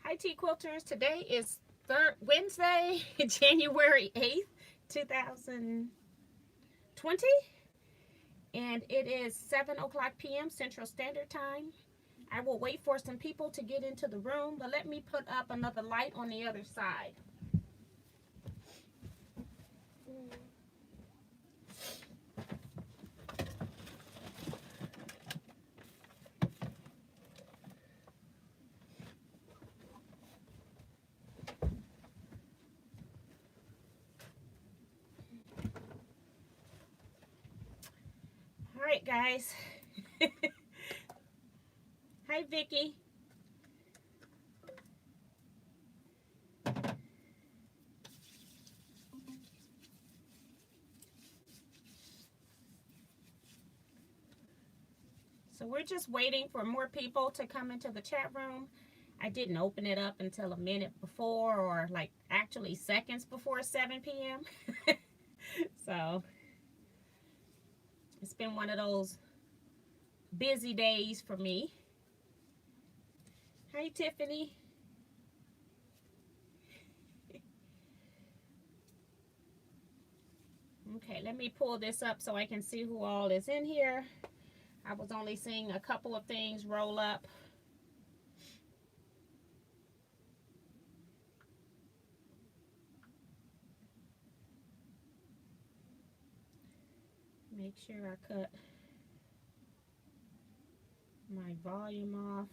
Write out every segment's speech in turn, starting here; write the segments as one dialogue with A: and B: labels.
A: Hi Tea Quilters. Today is Wednesday, January 8th, 2020. And it is 7 o'clock p.m. Central Standard Time. I will wait for some people to get into the room, but let me put up another light on the other side. All right, guys. Hi, Vicky. So we're just waiting for more people to come into the chat room. I didn't open it up until a minute before, or like actually seconds before 7 p.m. So it's been one of those busy days for me. Hi, Tiffany. Okay, let me pull this up so I can see who all is in here. I was only seeing a couple of things roll up. Make sure I cut my volume off.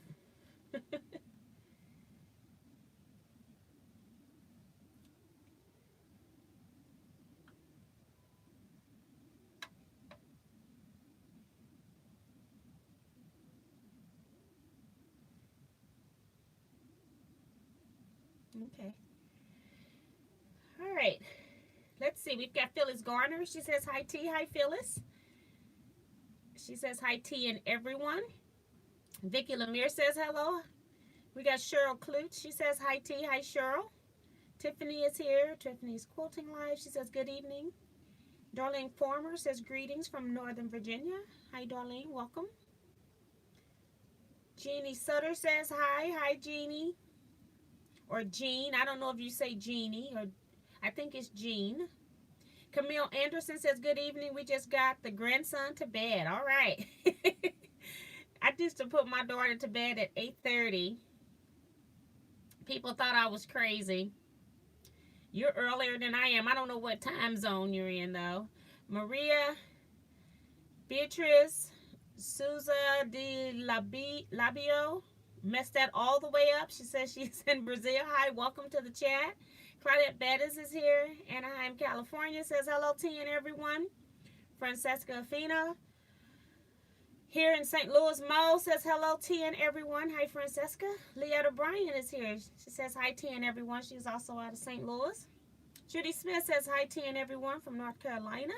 A: Okay. All right. Let's see. We've got Phyllis Garner. She says hi, T. Hi, Phyllis. She says hi, T, and everyone. Vicki Lemire says hello. We got Cheryl Klutz. She says hi, T. Hi, Cheryl. Tiffany is here. Tiffany's Quilting Live. She says good evening. Darlene Former says greetings from Northern Virginia. Hi, Darlene. Welcome. Jeannie Sutter says hi. Hi, Jeannie. Or Jean. I don't know if you say Jeannie, or I think it's Jean. Camille Anderson says good evening. We just got the grandson to bed. All right. I used to put my daughter to bed at 8:30. People thought I was crazy. You're earlier than I am. I don't know what time zone you're in, though. Maria, Beatrice, Souza de Labio, messed that all the way up. She says she's in Brazil. Hi, welcome to the chat. Claudette Bettis is here. Anaheim, California says hello to you and everyone. Francesca Fina. Here in St. Louis, Mo says hello, T, and everyone. Hi, Francesca. Leetta Bryan is here. She says hi, T, and everyone. She's also out of St. Louis. Judy Smith says hi, T, and everyone from North Carolina.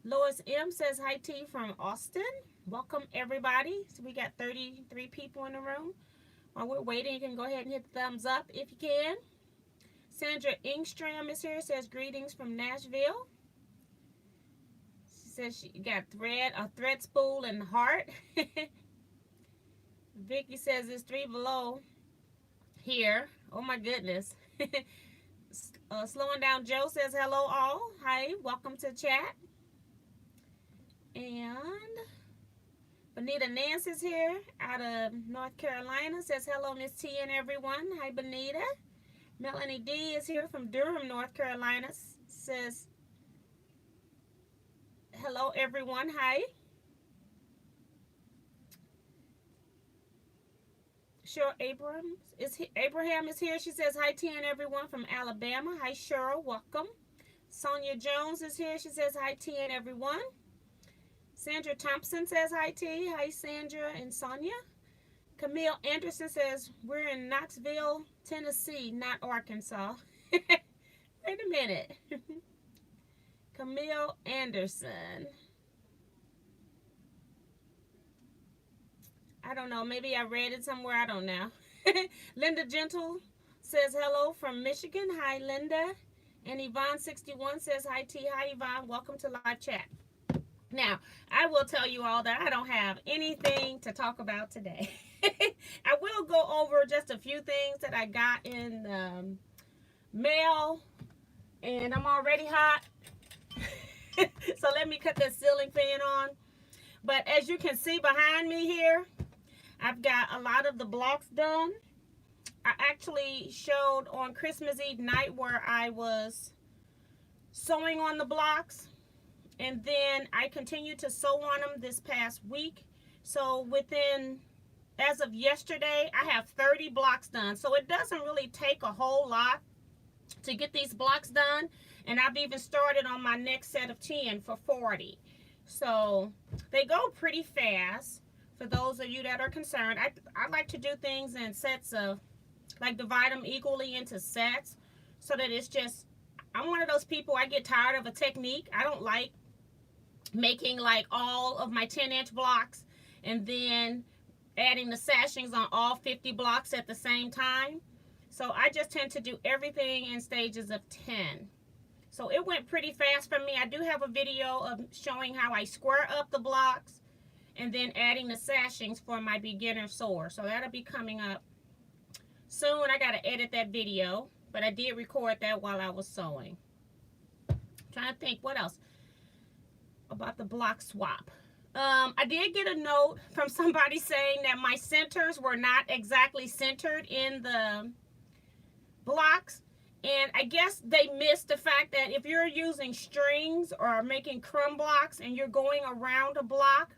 A: Lois M says hi, T, from Austin. Welcome, everybody. So we got 33 people in the room. While we're waiting, you can go ahead and hit the thumbs up if you can. Sandra Ingstrom is here. Says greetings from Nashville. Says she got a thread spool and heart. Vicky says it's 3 below here. Oh my goodness. Slowing Down Joe says hello all. Hi, welcome to chat. And Bonita Nance is here out of North Carolina. Says hello, Miss T, and everyone. Hi, Bonita. Melanie D is here from Durham, North Carolina. Says hello, everyone. Hi. Cheryl Abraham is here. She says hi, T, and everyone from Alabama. Hi, Cheryl. Welcome. Sonia Jones is here. She says hi, T, and everyone. Sandra Thompson says hi, T. Hi, Sandra and Sonia. Camille Anderson says we're in Knoxville, Tennessee, not Arkansas. Wait a minute. Camille Anderson. I don't know. Maybe I read it somewhere. I don't know. Linda Gentle says hello from Michigan. Hi, Linda. And Yvonne61 says hi, T. Hi, Yvonne. Welcome to live chat. Now, I will tell you all that I don't have anything to talk about today. I will go over just a few things that I got in mail, and I'm already hot. So let me cut that ceiling fan on. But as you can see behind me here, I've got a lot of the blocks done. I actually showed on Christmas Eve night where I was sewing on the blocks, and then I continued to sew on them this past week. So as of yesterday, I have 30 blocks done. So it doesn't really take a whole lot to get these blocks done, and I've even started on my next set of 10 for 40. So they go pretty fast. For those of you that are concerned, I like to do things in sets of, like, divide them equally into sets, so that it's just, I'm one of those people, I get tired of a technique. I don't like making like all of my 10-inch blocks and then adding the sashings on all 50 blocks at the same time. So I just tend to do everything in stages of 10. So it went pretty fast for me. I do have a video of showing how I square up the blocks and then adding the sashings for my beginner sewer. So that'll be coming up soon. I got to edit that video, but I did record that while I was sewing. Trying to think what else about the block swap. I did get a note from somebody saying that my centers were not exactly centered in the blocks, and I guess they missed the fact that if you're using strings or making crumb blocks and you're going around a block,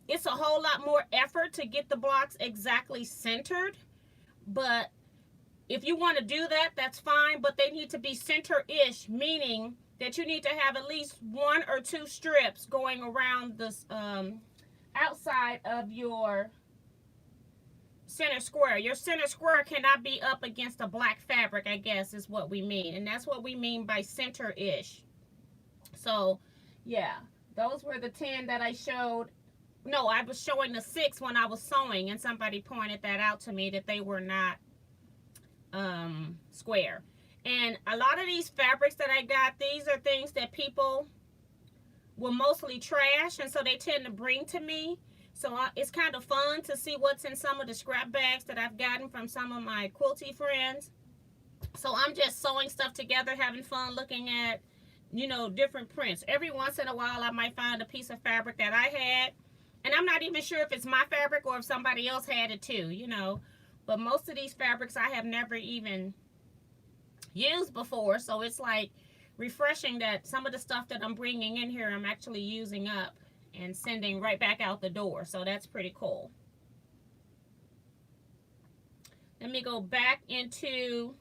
A: it's a whole lot more effort to get the blocks exactly centered. But if you want to do that, that's fine, but they need to be center-ish, meaning that you need to have at least 1 or 2 strips going around this outside of your center square. Your center square cannot be up against a black fabric, I guess is what we mean. And that's what we mean by center-ish. So, yeah, those were the 10 that I showed. No, I was showing the 6 when I was sewing, and somebody pointed that out to me, that they were not square. And a lot of these fabrics that I got, these are things that people will mostly trash, and so they tend to bring to me. So it's kind of fun to see what's in some of the scrap bags that I've gotten from some of my quilty friends. So I'm just sewing stuff together, having fun looking at, you know, different prints. Every once in a while I might find a piece of fabric that I had, and I'm not even sure if it's my fabric or if somebody else had it too, you know. But most of these fabrics I have never even used before, so it's like refreshing that some of the stuff that I'm bringing in here I'm actually using up and sending right back out the door. So that's pretty cool. Let me go back into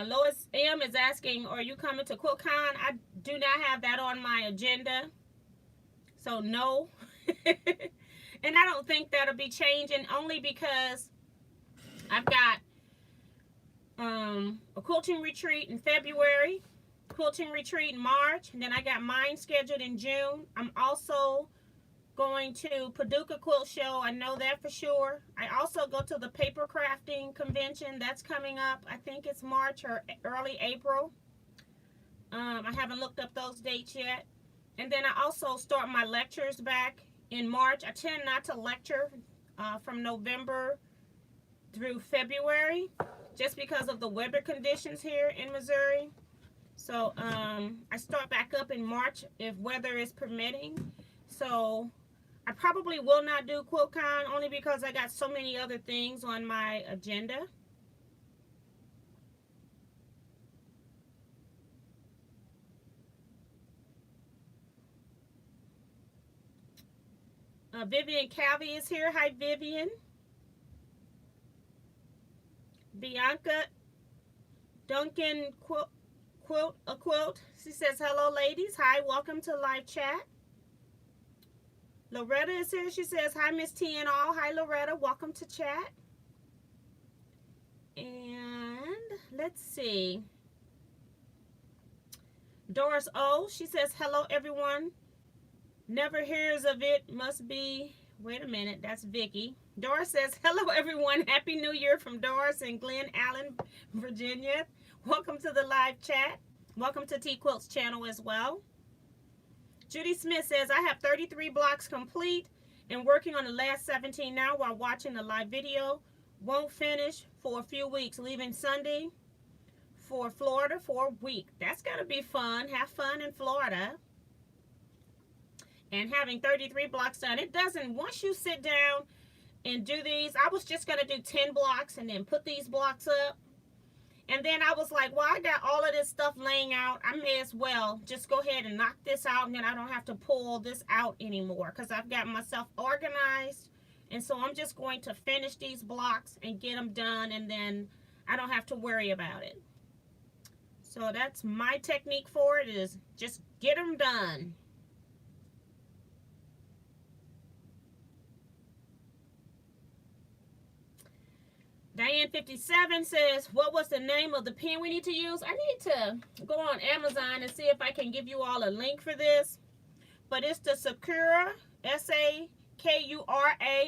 A: Lois M is asking, are you coming to QuiltCon? I do not have that on my agenda, so no. And I don't think that'll be changing, only because I've got a quilting retreat in February, quilting retreat in March, and then I got mine scheduled in June. I'm also going to Paducah Quilt Show, I know that for sure. I also go to the paper crafting convention that's coming up. I think it's March or early April. I haven't looked up those dates yet. And then I also start my lectures back in March. I tend not to lecture from November through February, just because of the weather conditions here in Missouri. So I start back up in March if weather is permitting. So I probably will not do QuiltCon, only because I got so many other things on my agenda. Vivian Calvi is here. Hi, Vivian. Bianca Duncan Quilt a Quilt. She says, hello, ladies. Hi, welcome to live chat. Loretta is here. She says, hi, Miss T and all. Hi, Loretta. Welcome to chat. And let's see. Doris O, she says, hello, everyone. Never hears of it. Must be, wait a minute, that's Vicky. Doris says, hello everyone. Happy New Year from Doris in Glen Allen, Virginia. Welcome to the live chat. Welcome to Teaquilts channel as well. Judy Smith says, I have 33 blocks complete and working on the last 17 now while watching the live video. Won't finish for a few weeks, leaving Sunday for Florida for a week. That's going to be fun. Have fun in Florida. And having 33 blocks done, it doesn't, once you sit down and do these, I was just going to do 10 blocks and then put these blocks up. And then I was like, well, I got all of this stuff laying out. I may as well just go ahead and knock this out, and then I don't have to pull this out anymore because I've got myself organized. And so I'm just going to finish these blocks and get them done, and then I don't have to worry about it. So that's my technique for it, is just get them done. Diane57 says, what was the name of the pen we need to use? I need to go on Amazon and see if I can give you all a link for this. But it's the Sakura, S-A-K-U-R-A,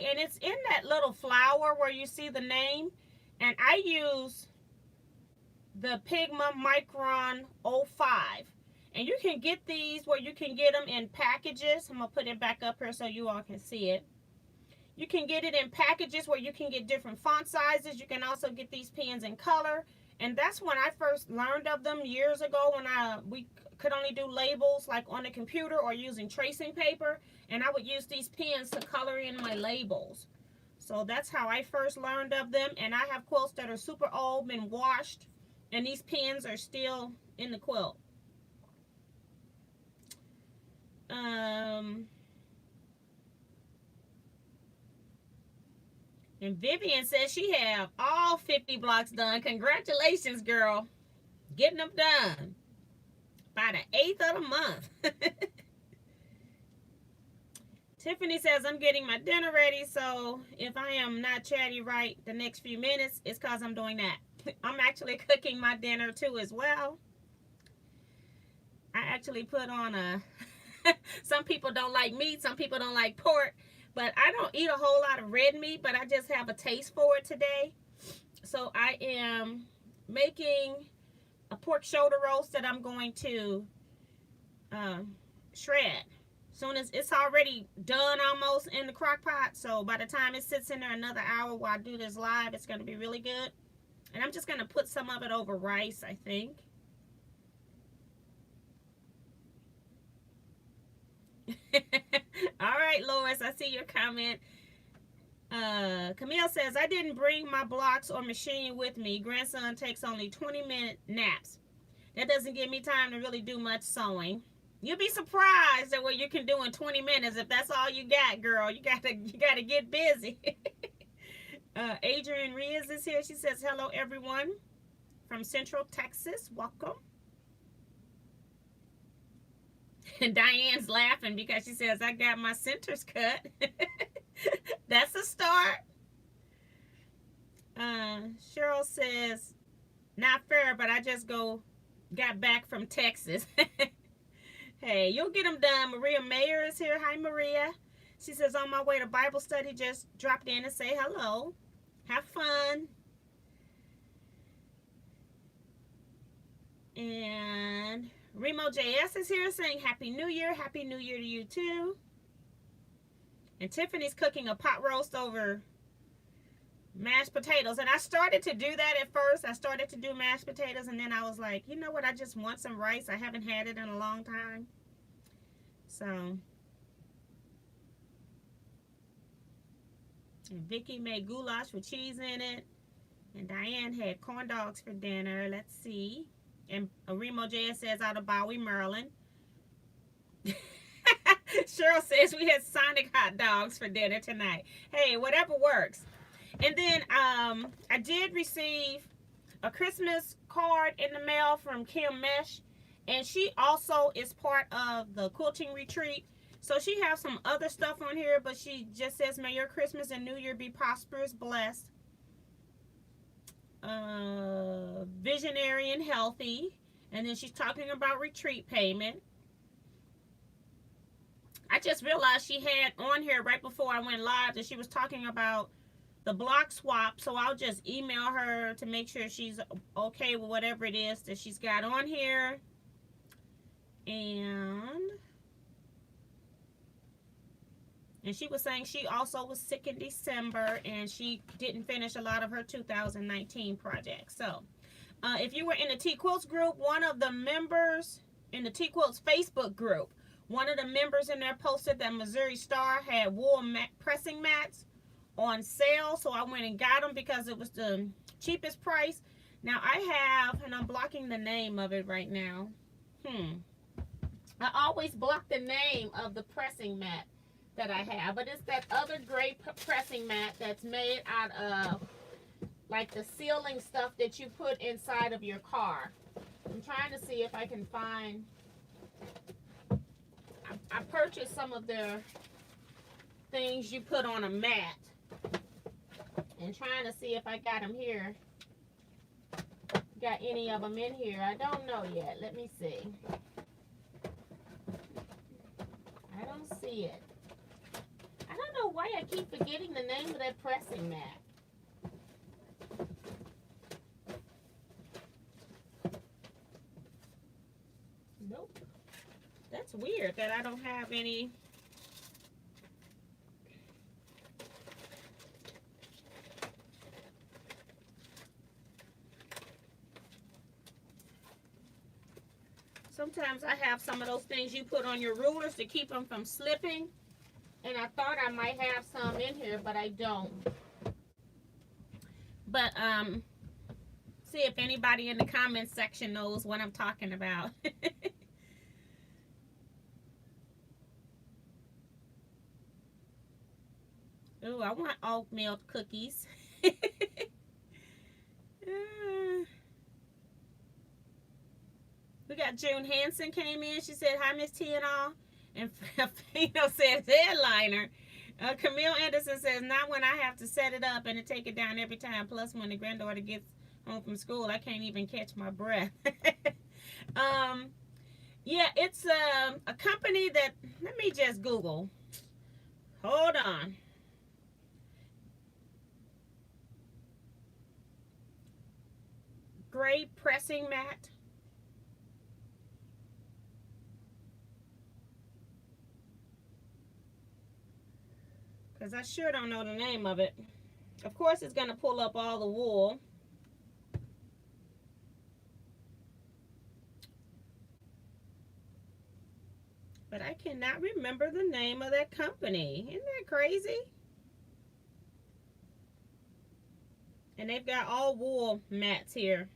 A: and it's in that little flower where you see the name. And I use the Pigma Micron 05. And you can get these where you can get them in packages. I'm going to put it back up here so you all can see it. You can get it in packages where you can get different font sizes. You can also get these pens in color. And that's when I first learned of them years ago, when we could only do labels like on the computer or using tracing paper. And I would use these pens to color in my labels. So that's how I first learned of them. And I have quilts that are super old, been washed, and these pens are still in the quilt. And Vivian says she have all 50 blocks done. Congratulations, girl. Getting them done by the 8th of the month. Tiffany says, I'm getting my dinner ready, so if I am not chatty right the next few minutes, it's because I'm doing that. I'm actually cooking my dinner too as well. I actually put on a... Some people don't like meat, some people don't like pork. But I don't eat a whole lot of red meat, but I just have a taste for it today. So I am making a pork shoulder roast that I'm going to shred. Soon as it's already done almost in the crock pot. So by the time it sits in there another hour while I do this live, it's going to be really good. And I'm just going to put some of it over rice, I think. All right, Lois, I see your comment. Camille says, I didn't bring my blocks or machine with me. Grandson takes only 20-minute naps. That doesn't give me time to really do much sewing. You'll be surprised at what you can do in 20 minutes if that's all you got, girl. You gotta get busy. Adrienne Riaz is here. She says, hello, everyone from Central Texas. Welcome. And Diane's laughing because she says, I got my centers cut. That's a start. Cheryl says, not fair, but I just got back from Texas. Hey, you'll get them done. Maria Mayer is here. Hi, Maria. She says, on my way to Bible study, just dropped in and say hello. Have fun. And Remo JS is here saying Happy New Year. Happy New Year to you too. And Tiffany's cooking a pot roast over mashed potatoes. And I started to do that at first. I started to do mashed potatoes, and then I was like, you know what? I just want some rice. I haven't had it in a long time. So. And Vicky made goulash with cheese in it. And Diane had corn dogs for dinner. Let's see. And Remo JS says out of Bowie, Maryland. Cheryl says we had Sonic hot dogs for dinner tonight. Hey, whatever works. And then I did receive a Christmas card in the mail from Kim Mesh. And she also is part of the quilting retreat. So she has some other stuff on here, but she just says, may your Christmas and New Year be prosperous, blessed, visionary, and healthy. And then she's talking about retreat payment. I just realized she had on here right before I went live that she was talking about the block swap, so I'll just email her to make sure she's okay with whatever it is that she's got on here. And she was saying she also was sick in December and she didn't finish a lot of her 2019 projects. So if you were in the Teaquilts group, one of the members in the Teaquilts Facebook group, one of the members in there posted that Missouri Star had wool pressing mats on sale. So I went and got them because it was the cheapest price. Now I have, and I'm blocking the name of it right now. I always block the name of the pressing mat that I have, but it's that other gray pressing mat that's made out of like the sealing stuff that you put inside of your car. I'm trying to see if I can find. I purchased some of their things you put on a mat, and trying to see if I got them here. Got any of them in here? I don't know yet. Let me see. I don't see it. I don't know why I keep forgetting the name of that pressing mat. Nope. That's weird that I don't have any. Sometimes I have some of those things you put on your rulers to keep them from slipping. And I thought I might have some in here, but I don't. But see if anybody in the comments section knows what I'm talking about. Ooh, I want oat milk cookies. We got June Hansen came in. She said, hi, Miss T and all. And Fino says, headliner. Camille Anderson says, not when I have to set it up and to take it down every time. Plus, when the granddaughter gets home from school, I can't even catch my breath. Yeah, it's a company that, let me just Google. Hold on. Gray pressing mat. Because I sure don't know the name of it. Of course, it's going to pull up all the wool. But I cannot remember the name of that company. Isn't that crazy? And they've got all wool mats here.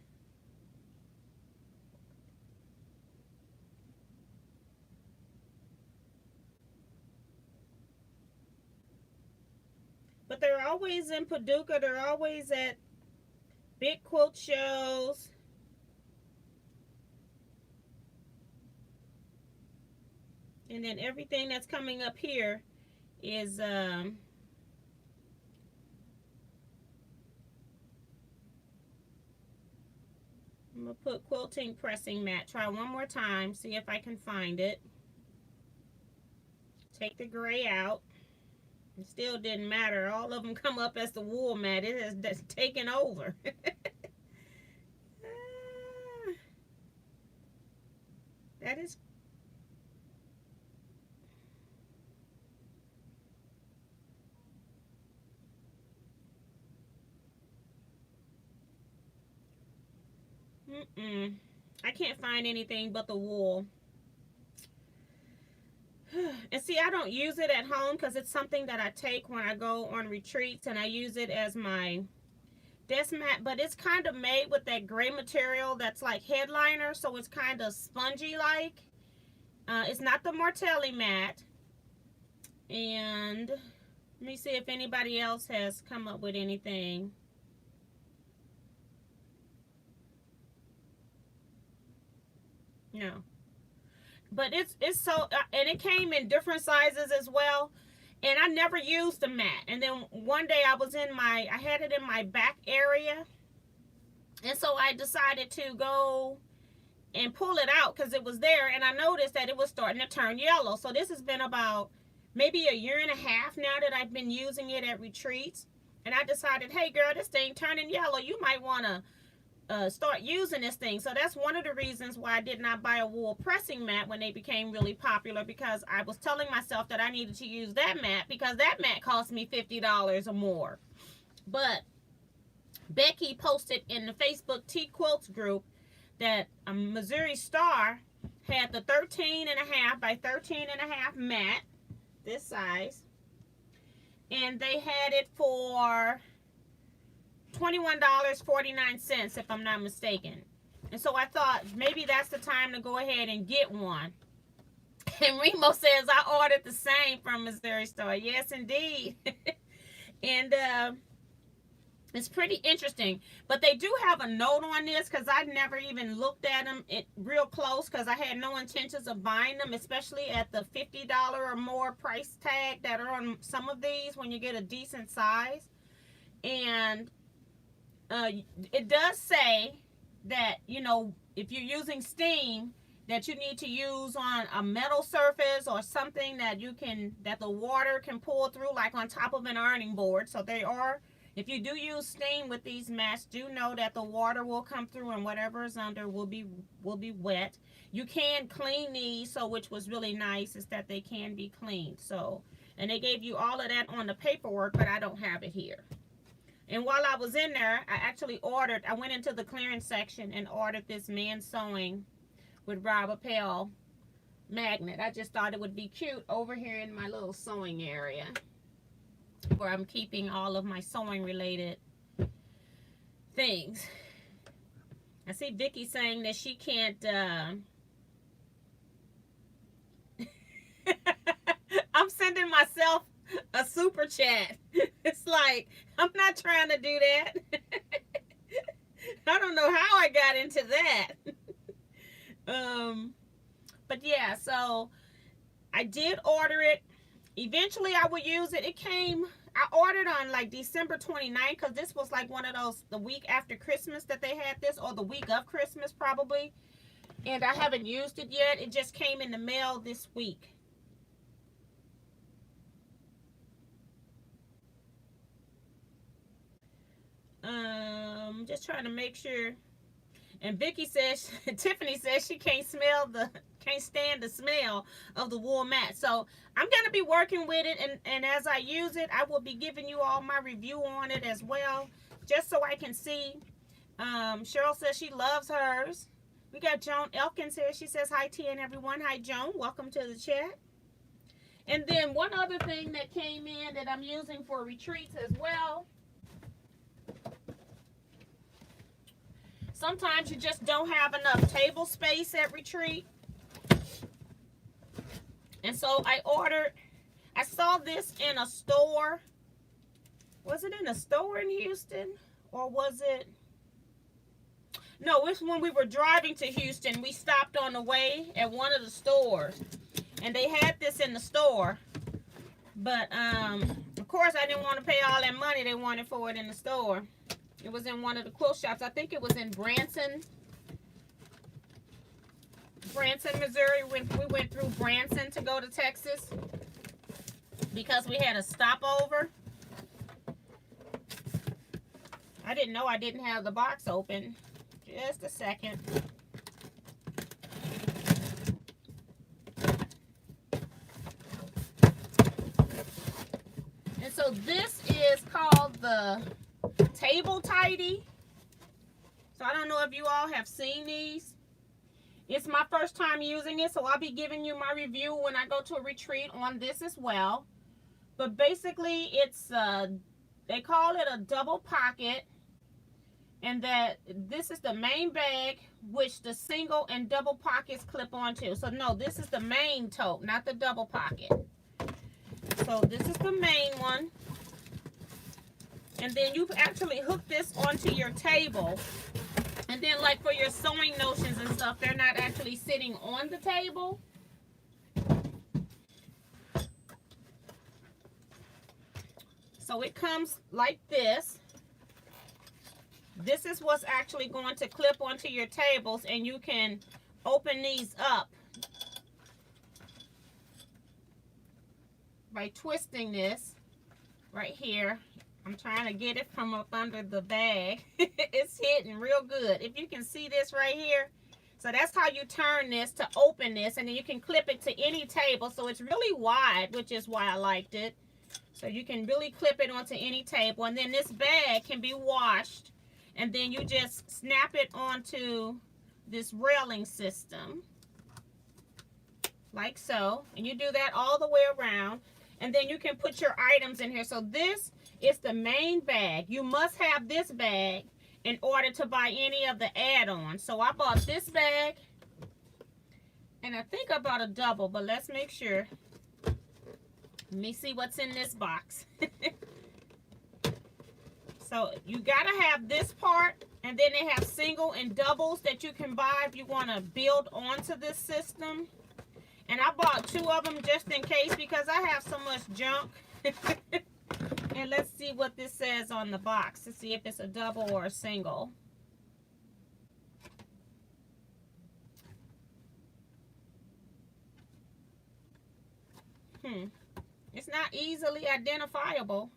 A: But they're always in Paducah. They're always at big quilt shows. And then everything that's coming up here is I'm gonna put quilting pressing mat. Try one more time, see if I can find it. Take the gray out. It still didn't matter. All of them come up as the wool mat. It has taken over. That is. I can't find anything but the wool. And see, I don't use it at home because it's something that I take when I go on retreats, and I use it as my desk mat. But it's kind of made with that gray material that's like headliner, so it's kind of spongy like. It's not the Martelli mat. And let me see if anybody else has come up with anything. No. But it's so, and it came in different sizes as well. And I never used the mat. And then one day I had it in my back area. And so I decided to go and pull it out because it was there. And I noticed that it was starting to turn yellow. So this has been about maybe a year and a half now that I've been using it at retreats. And I decided, hey girl, this thing turning yellow. You might want to start using this thing. So that's one of the reasons why I did not buy a wool pressing mat when they became really popular, because I was telling myself that I needed to use that mat because that mat cost me $50 or more. But Becky posted in the Facebook Teaquilts group that a Missouri Star had the 13.5 by 13.5 mat, this size, and they had it for $21.49 if I'm not mistaken. And so I thought maybe that's the time to go ahead and get one. And Remo says I ordered the same from Missouri Star. Yes, indeed. And it's pretty interesting. But they do have a note on this because I never even looked at them real close because I had no intentions of buying them, especially at the $50 or more price tag that are on some of these when you get a decent size. And it does say that, you know, if you're using steam, that you need to use on a metal surface or something that you can, that the water can pull through, like on top of an ironing board. So they are, if you do use steam with these mats, do know that the water will come through and whatever is under will be wet. You can clean these, so which was really nice, is that they can be cleaned. So, and they gave you all of that on the paperwork, but I don't have it here. And while I was in there, I actually ordered, I went into the clearance section and ordered this Man Sewing with Rob Appel magnet. I just thought it would be cute over here in my little sewing area where I'm keeping all of my sewing related things. I see Vicky saying that she can't, I'm sending myself a super chat. It's like, I'm not trying to do that. I don't know how I got into that. But yeah, so I did order it. Eventually I would use it. It came, I ordered on like December 29th because this was like one of those, the week after Christmas that they had this, or the week of Christmas probably. And I haven't used it yet. It just came in the mail this week. Just trying to make sure. And Vicky says, Tiffany says she can't stand the smell of the wool mat. So I'm going to be working with it, and as I use it, I will be giving you all my review on it as well, just so I can see. Cheryl says she loves hers. We got Joan Elkins here. She says, hi, T and everyone. Hi, Joan. Welcome to the chat. And then one other thing that came in that I'm using for retreats as well. Sometimes you just don't have enough table space at retreat. And so I saw this in a store. Was it in a store in Houston? Or was it? No, it's when we were driving to Houston. We stopped on the way at one of the stores. And they had this in the store. But, of course, I didn't want to pay all that money they wanted for it in the store. It was in one of the quilt shops. I think it was in Branson, Missouri. We went through Branson to go to Texas because we had a stopover. I didn't know I didn't have the box open. Just a second. And so this is called the Table Tidy. So I don't know if you all have seen these. It's my first time using it, so I'll be giving you my review when I go to a retreat on this as well. But basically, it's they call it a double pocket, and that this is the main bag, which the single and double pockets clip onto. So no, this is the main tote, not the double pocket. So this is the main one. And then you actually hook this onto your table. And then like for your sewing notions and stuff, they're not actually sitting on the table. So it comes like this. This is what's actually going to clip onto your tables, and you can open these up by twisting this right here. I'm trying to get it from up under the bag. It's hidden real good. If you can see this right here. So that's how you turn this to open this, and then you can clip it to any table. So it's really wide, which is why I liked it. So you can really clip it onto any table, and then this bag can be washed, and then you just snap it onto this railing system like so, and you do that all the way around, and then you can put your items in here. So this is the main bag. You must have this bag in order to buy any of the add-ons. So I bought this bag, and I think I bought a double, but let's make sure. Let me see what's in this box. So you gotta have this part, and then they have single and doubles that you can buy if you want to build onto this system. And I bought 2 of them just in case because I have so much junk. And let's see what this says on the box to see if it's a double or a single. It's not easily identifiable.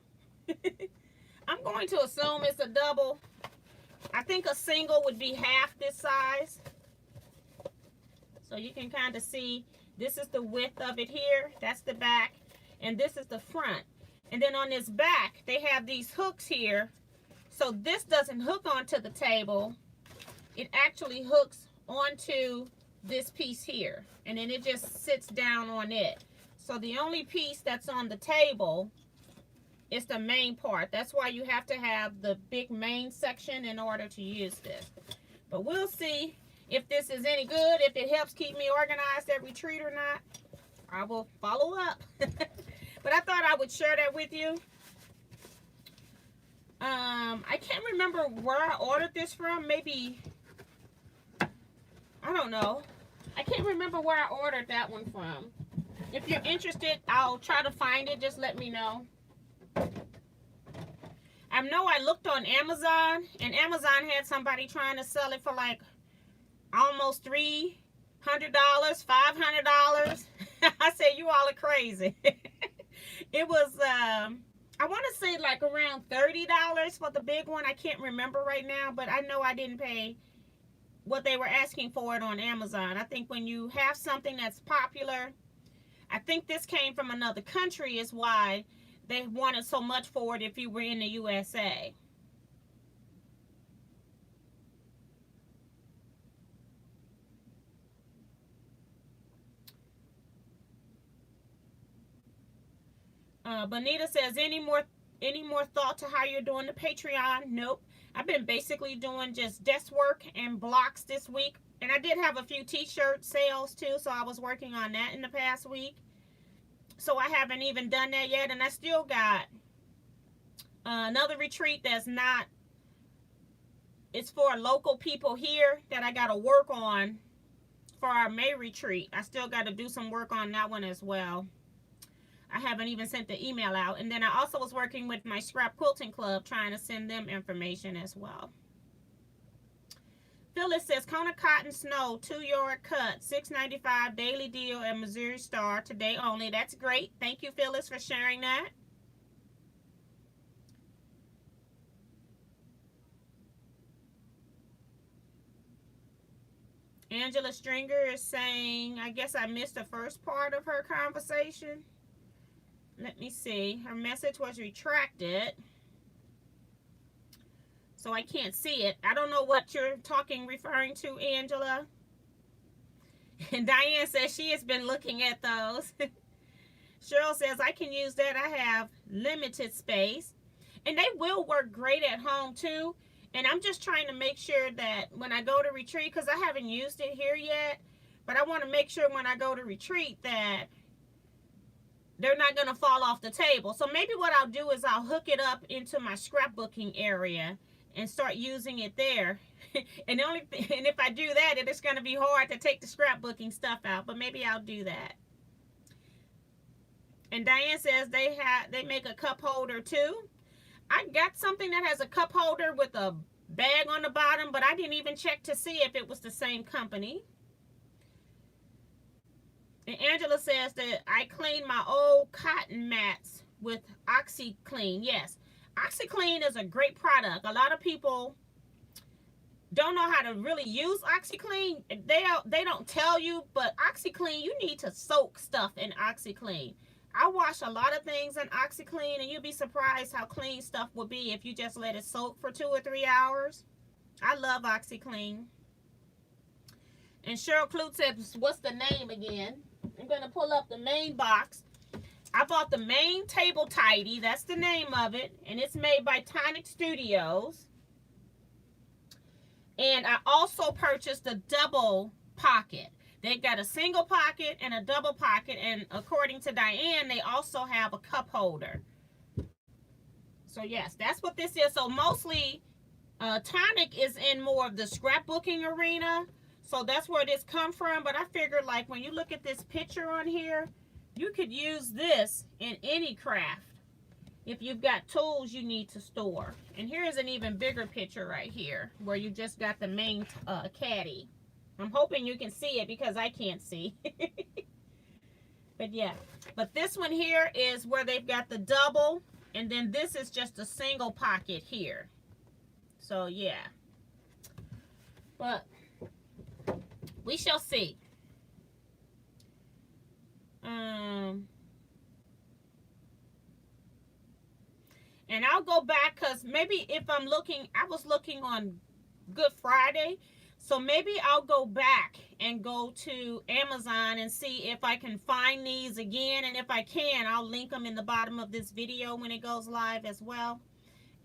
A: I'm going to assume it's a double. I think a single would be half this size. So you can kind of see this is the width of it here. That's the back. And this is the front. And then on this back, they have these hooks here. So this doesn't hook onto the table. It actually hooks onto this piece here. And then it just sits down on it. So the only piece that's on the table is the main part. That's why you have to have the big main section in order to use this. But we'll see if this is any good, if it helps keep me organized at retreat or not. I will follow up. But I thought I would share that with you. I can't remember where I ordered this from. Maybe, I don't know. I can't remember where I ordered that one from. If you're interested, I'll try to find it. Just let me know. I know I looked on Amazon, and Amazon had somebody trying to sell it for like almost $300, $500. I said, you all are crazy. It was, I want to say like around $30 for the big one. I can't remember right now, but I know I didn't pay what they were asking for it on Amazon. I think when you have something that's popular, I think this came from another country is why they wanted so much for it if you were in the USA. Bonita says, any more thought to how you're doing the Patreon? Nope. I've been basically doing just desk work and blocks this week. And I did have a few t-shirt sales too, so I was working on that in the past week. So I haven't even done that yet. And I still got another retreat that's not, it's for local people here that I got to work on for our May retreat. I still got to do some work on that one as well. I haven't even sent the email out. And then I also was working with my Scrap Quilting Club trying to send them information as well. Phyllis says, Kona Cotton Snow, 2-yard cut, $6.95 daily deal at Missouri Star today only. That's great. Thank you, Phyllis, for sharing that. Angela Stringer is saying, I guess I missed the first part of her conversation. Let me see. Her message was retracted, so I can't see it. I don't know what you're referring to, Angela. And Diane says she has been looking at those. Cheryl says, I can use that. I have limited space. And they will work great at home, too. And I'm just trying to make sure that when I go to retreat, because I haven't used it here yet, but I want to make sure when I go to retreat that they're not going to fall off the table. So maybe what I'll do is I'll hook it up into my scrapbooking area and start using it there. And if I do that, it's going to be hard to take the scrapbooking stuff out, but maybe I'll do that. And Diane says they make a cup holder too. I got something that has a cup holder with a bag on the bottom, but I didn't even check to see if it was the same company. And Angela says that I clean my old cotton mats with OxyClean. Yes, OxyClean is a great product. A lot of people don't know how to really use OxyClean. They don't tell you, but OxyClean, you need to soak stuff in OxyClean. I wash a lot of things in OxyClean, and you'll be surprised how clean stuff will be if you just let it soak for 2 or 3 hours. I love OxyClean. And Cheryl Clute says, what's the name again? I'm going to pull up the main box. I bought the main table tidy. That's the name of it. And it's made by Tonic Studios. And I also purchased a double pocket. They got a single pocket and a double pocket. And according to Diane, they also have a cup holder. So yes, that's what this is. So mostly Tonic is in more of the scrapbooking arena. So that's where this come from. But I figured, like, when you look at this picture on here, you could use this in any craft if you've got tools you need to store. And here's an even bigger picture right here where you just got the main caddy. I'm hoping you can see it because I can't see. But yeah, but this one here is where they've got the double, and then this is just a single pocket here. So yeah, but we shall see. And I'll go back, because maybe if I'm looking, I was looking on Good Friday, so maybe I'll go back and go to Amazon and see if I can find these again. And if I can, I'll link them in the bottom of this video when it goes live as well.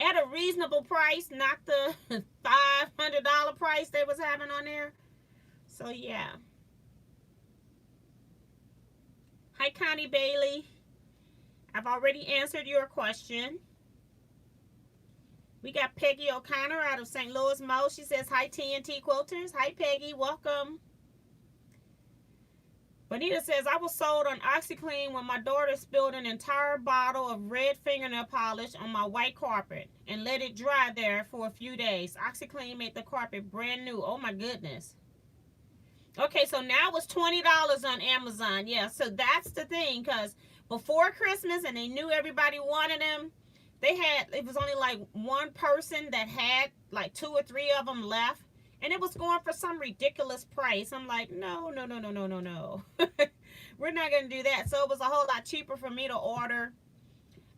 A: At a reasonable price, not the $500 price they was having on there. So yeah. Hi, Connie Bailey. I've already answered your question. We got Peggy O'Connor out of St. Louis, Mo. She says, hi, TNT Quilters. Hi, Peggy. Welcome. Bonita says, I was sold on OxyClean when my daughter spilled an entire bottle of red fingernail polish on my white carpet and let it dry there for a few days. OxyClean made the carpet brand new. Oh, my goodness. Okay, so now it's $20 on Amazon. Yeah, so that's the thing, because before Christmas, and they knew everybody wanted them, it was only like one person that had like 2 or 3 of them left, and it was going for some ridiculous price. I'm like, no. We're not going to do that. So it was a whole lot cheaper for me to order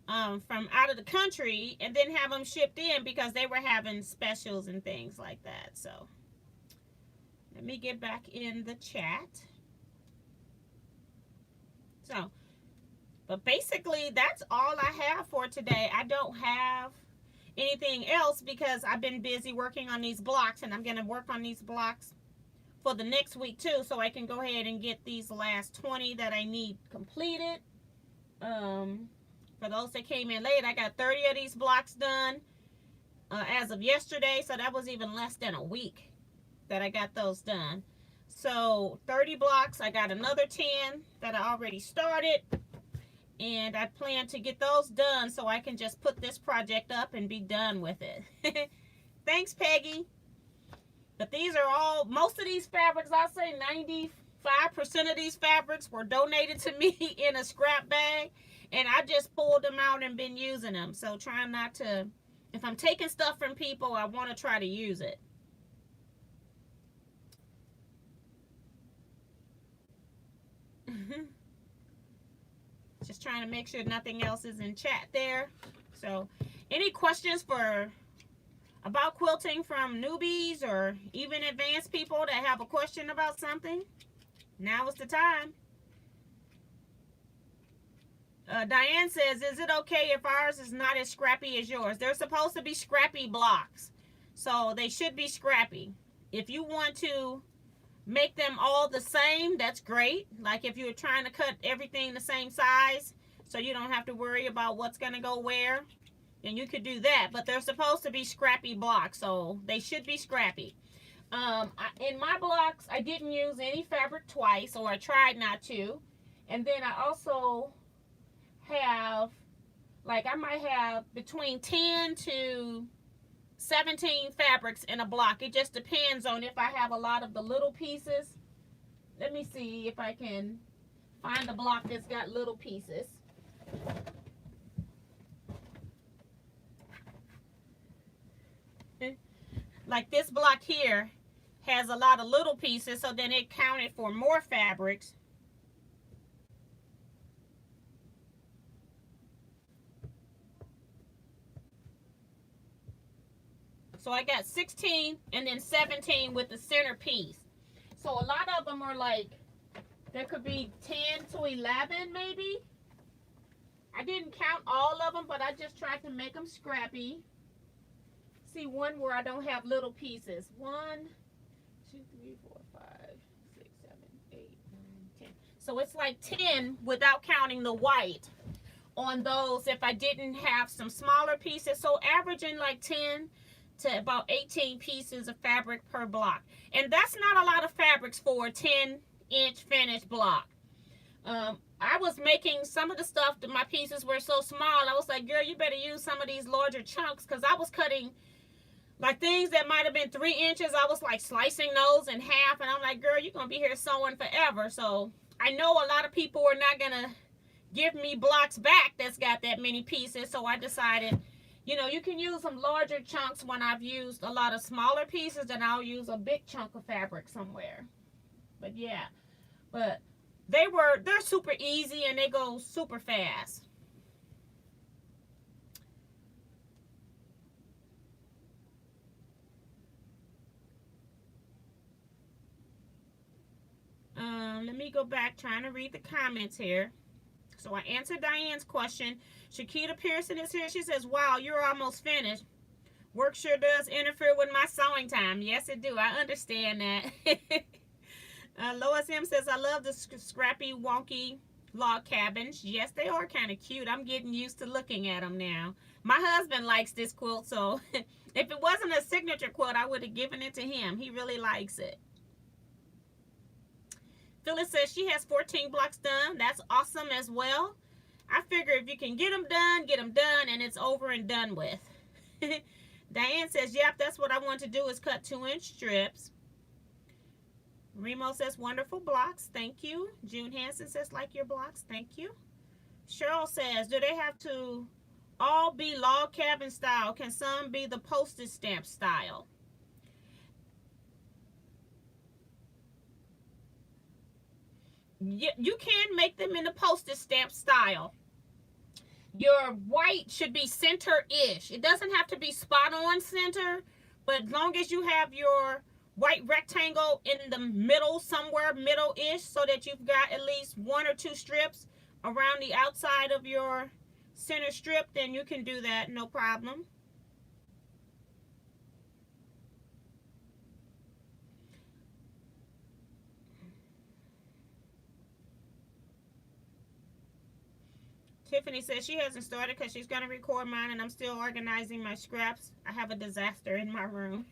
A: from out of the country and then have them shipped in, because they were having specials and things like that. So let me get back in the chat. So, but basically, that's all I have for today. I don't have anything else because I've been busy working on these blocks, and I'm going to work on these blocks for the next week too, so I can go ahead and get these last 20 that I need completed. For those that came in late, I got 30 of these blocks done as of yesterday, so that was even less than a week that I got those done. So 30 blocks, I got another 10 that I already started. And I plan to get those done so I can just put this project up and be done with it. Thanks, Peggy. But these are all, most of these fabrics, I'll say 95% of these fabrics were donated to me in a scrap bag. And I just pulled them out and been using them. So trying not to, if I'm taking stuff from people, I want to try to use it. Just trying to make sure nothing else is in chat there. So any questions about quilting from newbies or even advanced people that have a question about something? Now is the time. Diane says, is it okay if ours is not as scrappy as yours? They're supposed to be scrappy blocks, so they should be scrappy. If you want to make them all the same, that's great. Like if you're trying to cut everything the same size so you don't have to worry about what's going to go where, then you could do that. But they're supposed to be scrappy blocks, so they should be scrappy. In my blocks, I didn't use any fabric twice, or I tried not to. And then I also have, like, I might have between 10 to 17 fabrics in a block. It just depends on if I have a lot of the little pieces. Let me see if I can find a block that's got little pieces. like this block here has a lot of little pieces, so then it counted for more fabrics. So I got 16 and then 17 with the center piece. So a lot of them are like, there could be 10 to 11 maybe. I didn't count all of them, but I just tried to make them scrappy. See one where I don't have little pieces. 1, 2, 3, 4, 5, 6, 7, 8, 9, 10. So it's like 10 without counting the white on those if I didn't have some smaller pieces. So averaging like 10 to about 18 pieces of fabric per block. And that's not a lot of fabrics for a 10-inch finished block. I was making some of the stuff that my pieces were so small. I was like, girl, you better use some of these larger chunks, because I was cutting like things that might have been 3 inches. I was like slicing those in half, and I'm like, girl, you're gonna be here sewing forever. So I know a lot of people are not gonna give me blocks back that's got that many pieces. So I decided, you know, you can use some larger chunks when I've used a lot of smaller pieces, then I'll use a big chunk of fabric somewhere. But yeah, but they're super easy and they go super fast. Let me go back, trying to read the comments here. So I answered Diane's question. Shakita Pearson is here. She says, wow, you're almost finished. Work sure does interfere with my sewing time. Yes, it do. I understand that. Lois M says, I love the scrappy, wonky log cabins. Yes, they are kind of cute. I'm getting used to looking at them now. My husband likes this quilt, so if it wasn't a signature quilt, I would have given it to him. He really likes it. Phyllis says she has 14 blocks done. That's awesome as well. I figure if you can get them done, and it's over and done with. Diane says, yep, that's what I want to do, is cut 2-inch strips. Remo says, wonderful blocks. Thank you. June Hansen says, like your blocks. Thank you. Cheryl says, do they have to all be log cabin style? Can some be the postage stamp style? You can make them in the postage stamp style. Your white should be center-ish. It doesn't have to be spot on center, but as long as you have your white rectangle in the middle, somewhere middle-ish, so that you've got at least 1 or 2 strips around the outside of your center strip, then you can do that, no problem. Tiffany says she hasn't started because she's going to record mine, and I'm still organizing my scraps. I have a disaster in my room.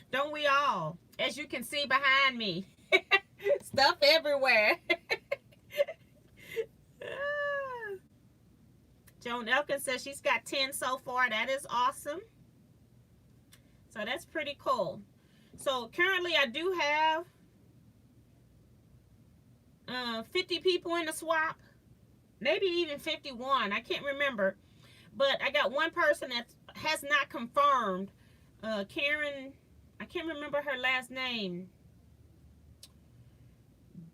A: Don't we all? As you can see behind me. Stuff everywhere. Joan Elkins says she's got 10 so far. That is awesome. So that's pretty cool. So currently I do have 50 people in the swap. Maybe even 51. I can't remember. But I got one person that has not confirmed. Karen, I can't remember her last name.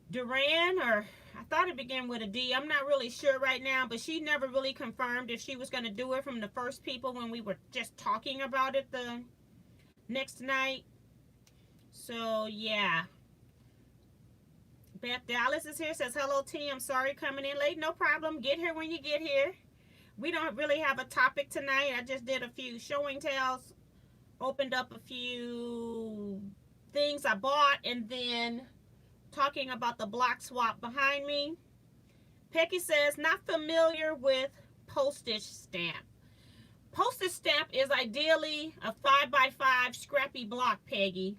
A: Duran, or I thought it began with a D. I'm not really sure right now, but she never really confirmed if she was going to do it from the first people when we were just talking about it the next night. So, yeah. Beth Dallas is here, says, hello, T. I'm sorry coming in late. No problem. Get here when you get here. We don't really have a topic tonight. I just did a few showing tells, opened up a few things I bought, and then talking about the block swap behind me. Pecky says, not familiar with postage stamp. Postage stamp is ideally a 5x5 scrappy block, Peggy.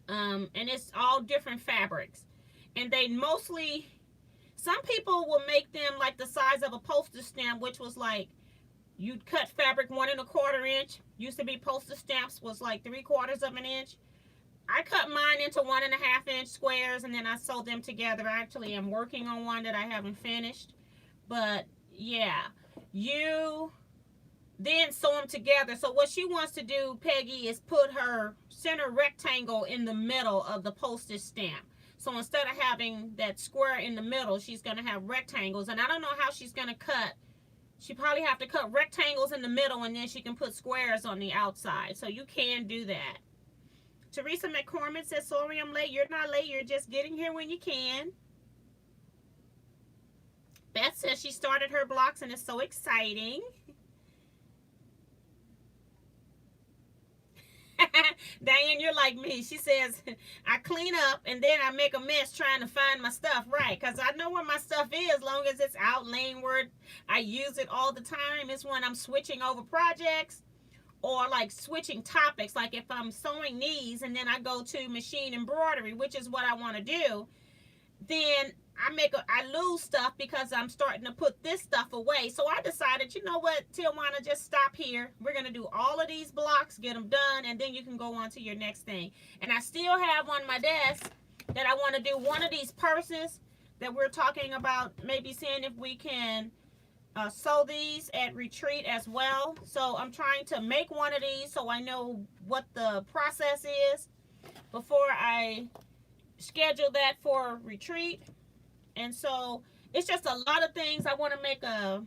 A: And it's all different fabrics. And they mostly, some people will make them like the size of a postage stamp, which was like, you'd cut fabric 1 1/4 inch. Used to be postage stamps was like 3/4 of an inch. I cut mine into 1 1/2 inch squares, and then I sewed them together. I actually am working on one that I haven't finished. But yeah, you then sew them together. So what she wants to do, Peggy, is put her center rectangle in the middle of the postage stamp. So instead of having that square in the middle, she's going to have rectangles. And I don't know how she's going to cut. She probably have to cut rectangles in the middle, and then she can put squares on the outside. So you can do that. Teresa McCormick says, sorry I'm late. You're not late. You're just getting here when you can. Beth says she started her blocks and it's so exciting. Diane, you're like me. She says, I clean up and then I make a mess trying to find my stuff, right? Because I know where my stuff is as long as it's out laying where I use it all the time. It's when I'm switching over projects or like switching topics. Like if I'm sewing these and then I go to machine embroidery, which is what I want to do, then I lose stuff because I'm starting to put this stuff away. So I decided, you know what, Teajuana, just stop here. We're going to do all of these blocks, get them done, and then you can go on to your next thing. And I still have on my desk that I want to do one of these purses that we're talking about, maybe seeing if we can sew these at retreat as well. So I'm trying to make one of these so I know what the process is before I schedule that for retreat. And so it's just a lot of things. I want to make a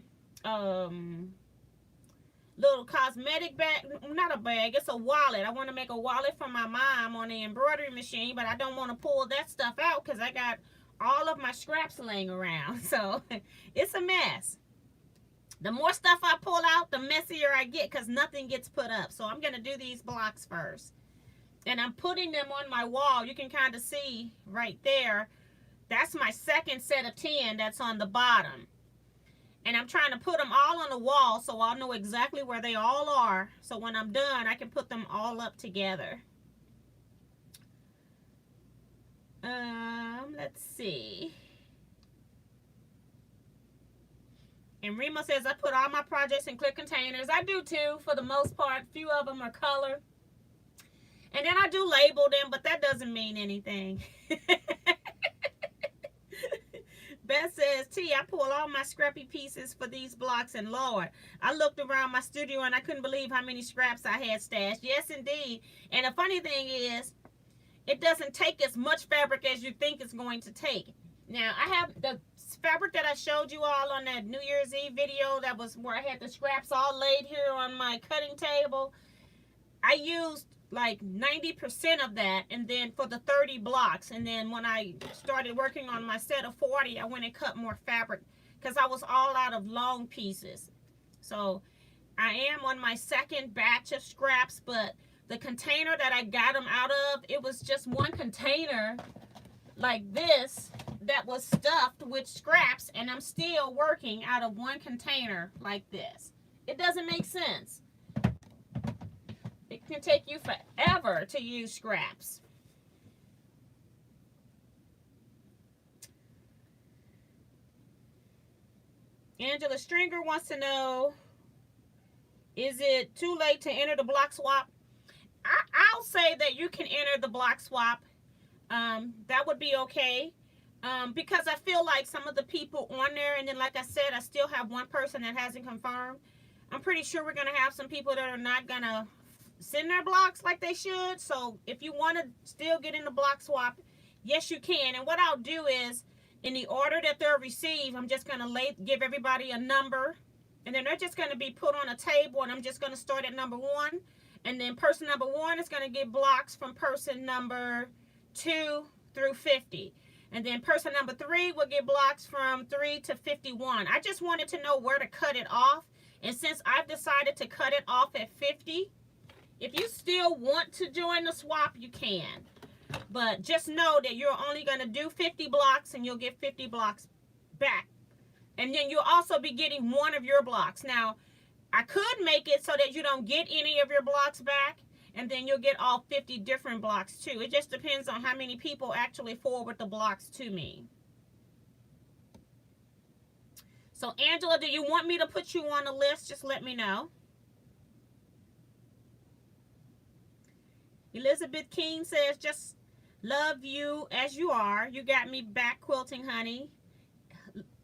A: little cosmetic bag, not a bag, it's a wallet. I want to make a wallet for my mom on the embroidery machine, but I don't want to pull that stuff out because I got all of my scraps laying around. So it's a mess. The more stuff I pull out, the messier I get because nothing gets put up. So I'm going to do these blocks first. And I'm putting them on my wall. You can kind of see right there. That's my second set of 10 that's on the bottom. And I'm trying to put them all on the wall so I'll know exactly where they all are. So when I'm done, I can put them all up together. Let's see. And Rima says, I put all my projects in clear containers. I do too, for the most part. A few of them are color. And then I do label them, but that doesn't mean anything. Beth says, T, I pull all my scrappy pieces for these blocks, and Lord, I looked around my studio and I couldn't believe how many scraps I had stashed. Yes, indeed. And the funny thing is, it doesn't take as much fabric as you think it's going to take. Now, I have the fabric that I showed you all on that New Year's Eve video. That was where I had the scraps all laid here on my cutting table. I used like 90% of that, and then for the 30 blocks, and then when I started working on my set of 40, I went and cut more fabric because I was all out of long pieces. So I am on my second batch of scraps, but the container that I got them out of, it was just one container like this that was stuffed with scraps, and I'm still working out of one container like this. It doesn't make sense. It can take you forever to use scraps. Angela Stringer wants to know, is it too late to enter the block swap? I'll say that you can enter the block swap. That would be okay. Because I feel like some of the people on there, and then like I said, I still have one person that hasn't confirmed. I'm pretty sure we're going to have some people that are not going to send their blocks like they should. So if you want to still get in the block swap, yes, you can. And what I'll do is, in the order that they're received, I'm just going to give everybody a number, and then they're just going to be put on a table, and I'm just going to start at number 1, and then person number 1 is going to get blocks from person number 2 through 50, and then person number 3 will get blocks from 3 to 51. I just wanted to know where to cut it off, and since I've decided to cut it off at 50, if you still want to join the swap, you can. But just know that you're only going to do 50 blocks, and you'll get 50 blocks back. And then you'll also be getting one of your blocks. Now, I could make it so that you don't get any of your blocks back, and then you'll get all 50 different blocks too. It just depends on how many people actually forward the blocks to me. So, Angela, do you want me to put you on the list? Just let me know. Elizabeth King says, just love you as you are. You got me back quilting, honey.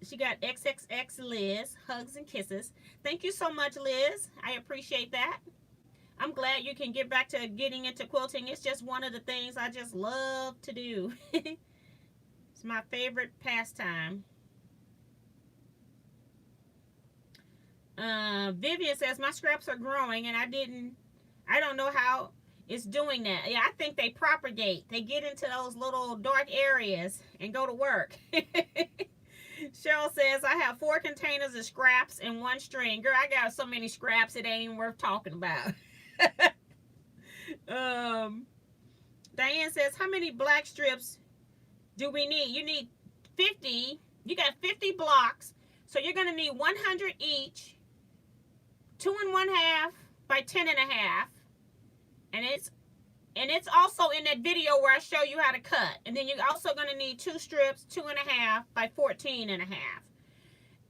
A: She got XXX Liz, hugs and kisses. Thank you so much, Liz. I appreciate that. I'm glad you can get back to getting into quilting. It's just one of the things I just love to do. It's my favorite pastime. Vivian says my scraps are growing and I don't know how it's doing that. Yeah, I think they propagate. They get into those little dark areas and go to work. Cheryl says I have 4 containers of scraps and 1 string. Girl, I got so many scraps it ain't even worth talking about. Diane says how many black strips do we need? You need 50. You got 50 blocks. So you're going to need 100 each. 2 1/2 by 10 1/2. And it's also in that video where I show you how to cut. And then you're also going to need 2 strips, 2 1/2 by 14 1/2.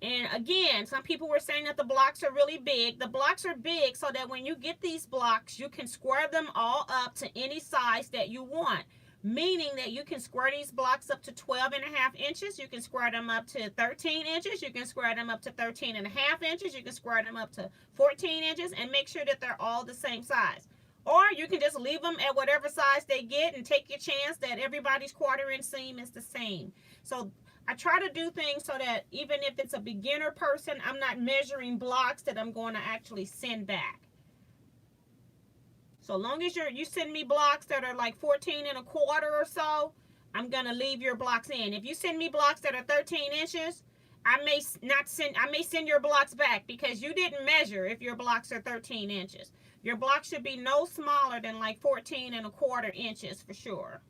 A: And again, some people were saying that the blocks are really big. The blocks are big so that when you get these blocks, you can square them all up to any size that you want. Meaning that you can square these blocks up to 12 1/2 inches. You can square them up to 13 inches. You can square them up to 13 1/2 inches. You can square them up to 14 inches and make sure that they're all the same size. Or you can just leave them at whatever size they get and take your chance that everybody's 1/4 inch seam is the same. So I try to do things so that even if it's a beginner person, I'm not measuring blocks that I'm going to actually send back. So long as you send me blocks that are like 14 1/4 or so, I'm going to leave your blocks in. If you send me blocks that are 13 inches, I may send your blocks back because you didn't measure if your blocks are 13 inches. Your blocks should be no smaller than like 14 1/4 inches for sure.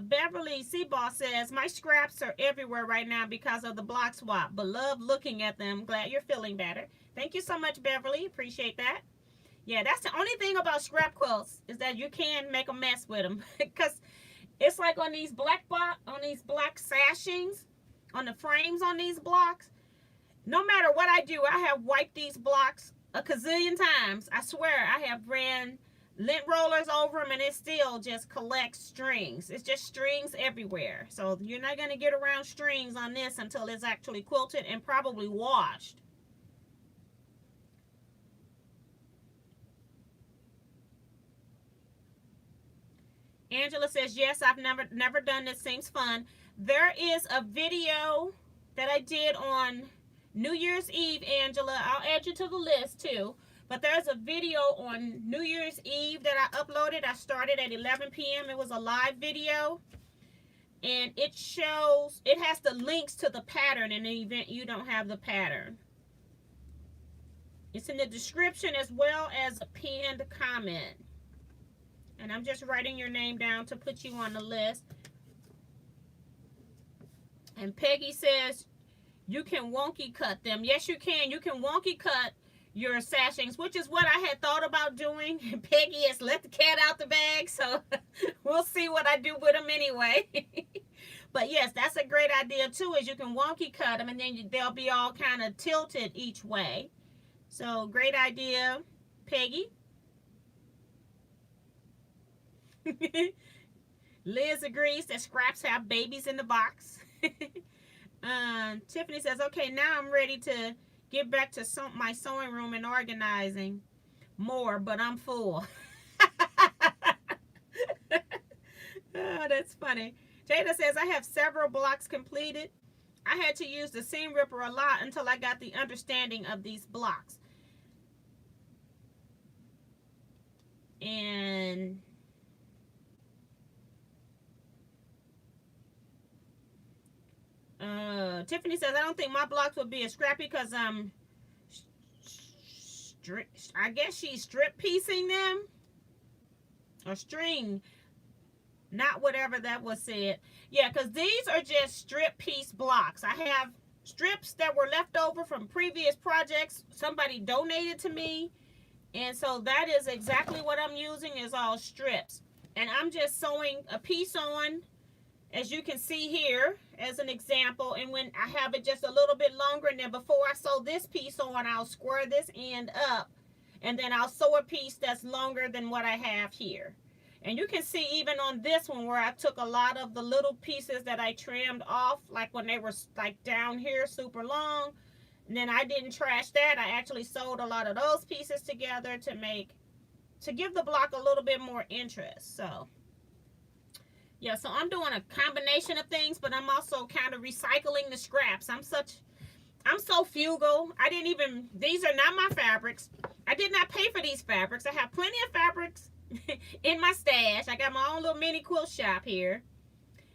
A: Beverly Seaball says, my scraps are everywhere right now because of the block swap, but love looking at them. Glad you're feeling better. Thank you so much, Beverly. Appreciate that. Yeah, that's the only thing about scrap quilts is that you can make a mess with them because it's like on these black sashings, on the frames on these blocks. No matter what I do, I have wiped these blocks a gazillion times. I swear, I have ran lint rollers over them and it still just collects strings. It's just strings everywhere. So you're not going to get around strings on this until it's actually quilted and probably washed. Angela says, yes, I've never done this. Seems fun. There is a video that I did on New Year's Eve, Angela. I'll add you to the list too. But there's a video on New Year's Eve that I uploaded. I started at 11 p.m. It was a live video. And it has the links to the pattern in the event you don't have the pattern. It's in the description as well as a pinned comment. And I'm just writing your name down to put you on the list. And Peggy says, you can wonky cut them. Yes, you can. You can wonky cut your sashings, which is what I had thought about doing. And Peggy has let the cat out the bag, so we'll see what I do with them anyway. But yes, that's a great idea too, is you can wonky cut them and then they'll be all kind of tilted each way. So great idea, Peggy. Liz agrees that scraps have babies in the box. Tiffany says, okay, now I'm ready to get back to my sewing room and organizing more, but I'm full. Oh, that's funny. Jada says, I have several blocks completed. I had to use the seam ripper a lot until I got the understanding of these blocks. And Tiffany says, I don't think my blocks would be as scrappy because I guess she's strip piecing them. Or string. Not whatever that was said. Yeah, because these are just strip piece blocks. I have strips that were left over from previous projects. Somebody donated to me. And so that is exactly what I'm using, is all strips. And I'm just sewing a piece on, as you can see here, as an example. And when I have it just a little bit longer, and then before I sew this piece on, I'll square this end up and then I'll sew a piece that's longer than what I have here. And you can see even on this one where I took a lot of the little pieces that I trimmed off, like when they were like down here super long, and then I didn't trash that. I actually sewed a lot of those pieces together to give the block a little bit more interest. So yeah, so I'm doing a combination of things, but I'm also kind of recycling the scraps. I'm so frugal. These are not my fabrics. I did not pay for these fabrics. I have plenty of fabrics in my stash. I got my own little mini quilt shop here.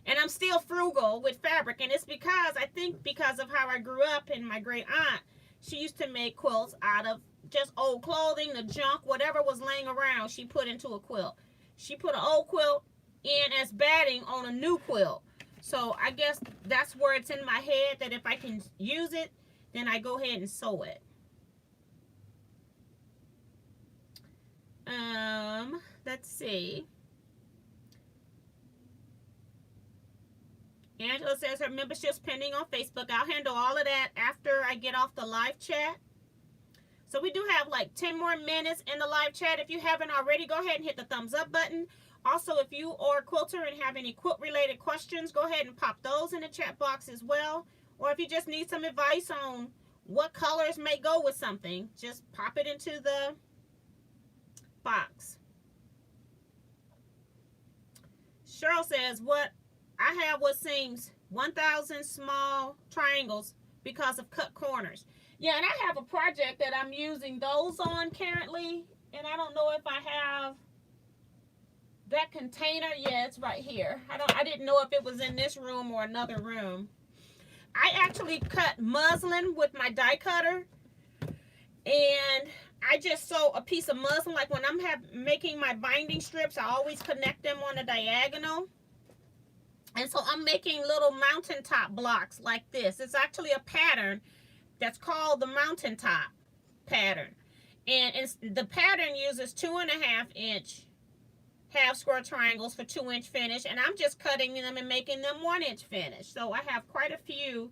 A: And I'm still frugal with fabric. And it's because of how I grew up, and my great aunt, she used to make quilts out of just old clothing, the junk, whatever was laying around, she put into a quilt. She put an old quilt in as batting on a new quilt. So I guess that's where it's in my head that if I can use it, then I go ahead and sew it. Let's see. Angela says her membership's pending on Facebook. I'll handle all of that after I get off the live chat. So we do have like 10 more minutes in the live chat. If you haven't already, go ahead and hit the thumbs up button. Also, if you are a quilter and have any quilt related questions, go ahead and pop those in the chat box as well. Or if you just need some advice on what colors may go with something, just pop it into the box. Cheryl says, what seems 1,000 small triangles because of cut corners. Yeah, and I have a project that I'm using those on currently, and I don't know if I have that container. Yeah, it's right here. I didn't know if it was in this room or another room. I actually cut muslin with my die cutter, and I just sew a piece of muslin. Like when I'm making my binding strips, I always connect them on a diagonal. And so I'm making little mountaintop blocks like this. It's actually a pattern that's called the Mountaintop pattern. And the pattern uses 2.5 inch half square triangles for 2-inch finish. And I'm just cutting them and making them 1-inch finish. So I have quite a few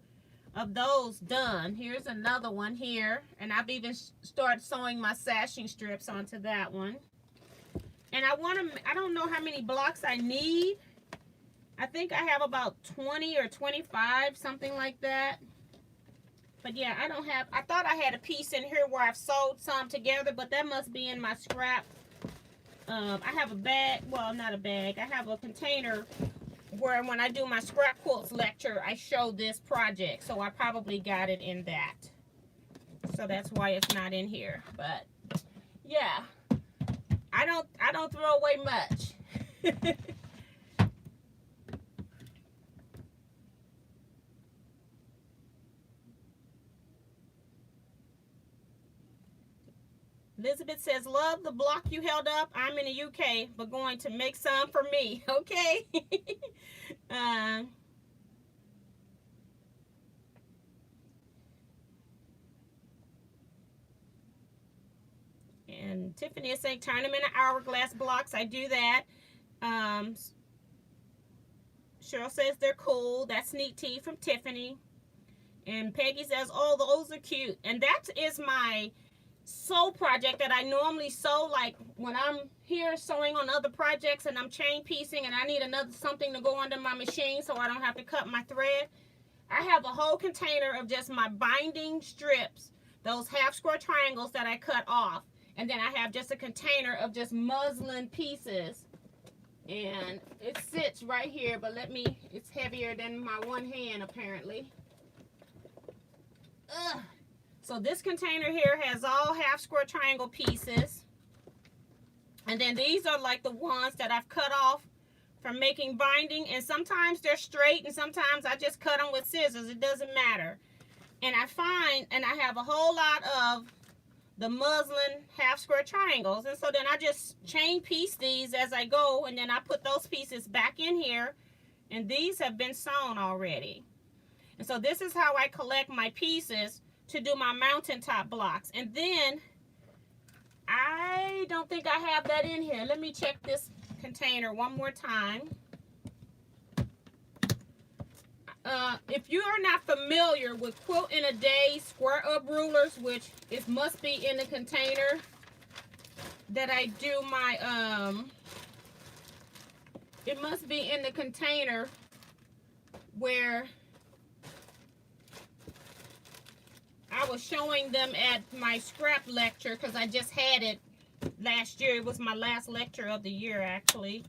A: of those done. Here's another one here. And I've even started sewing my sashing strips onto that one. And I don't know how many blocks I need. I think I have about 20 or 25, something like that. But yeah, I thought I had a piece in here where I've sewed some together, but that must be in my scrap. I have a bag, well, not a bag. I have a container where when I do my scrap quilts lecture, I show this project. So I probably got it in that. So that's why it's not in here. But yeah, I don't throw away much. Elizabeth says, love the block you held up. I'm in the UK, but going to make some for me. Okay. And Tiffany is saying, turn them into hourglass blocks. I do that. Cheryl says they're cool. That's neat tea from Tiffany. And Peggy says, oh, those are cute. And that is my sew project that I normally sew, like when I'm here sewing on other projects and I'm chain piecing and I need something to go under my machine so I don't have to cut my thread. I have a whole container of just my binding strips, those half square triangles that I cut off, and then I have just a container of just muslin pieces, and it sits right here, but it's heavier than my one hand apparently. Ugh. So this container here has all half square triangle pieces. And then these are like the ones that I've cut off from making binding. And sometimes they're straight and sometimes I just cut them with scissors. It doesn't matter. And I have a whole lot of the muslin half square triangles. And so then I just chain piece these as I go. And then I put those pieces back in here. And these have been sewn already. And so this is how I collect my pieces to do my mountaintop blocks. And then I don't think I have that in here. Let me check this container one more time. If you are not familiar with Quilt in a Day square up rulers, which it must be in the container, that I do my, it must be in the container where I was showing them at my scrap lecture, because I just had it last year. It was my last lecture of the year, actually.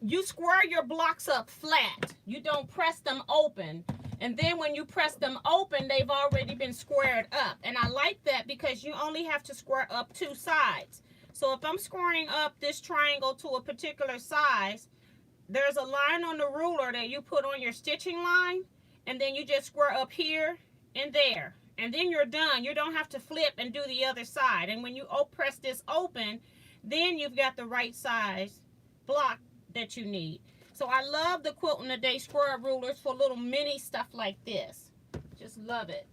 A: You square your blocks up flat. You don't press them open. And then when you press them open, they've already been squared up. And I like that because you only have to square up two sides. So if I'm squaring up this triangle to a particular size, there's a line on the ruler that you put on your stitching line, and then you just square up here and there. And then you're done. You don't have to flip and do the other side. And when you press this open, then you've got the right size block that you need. So I love the Quilting Today square rulers for little mini stuff like this. Just love it.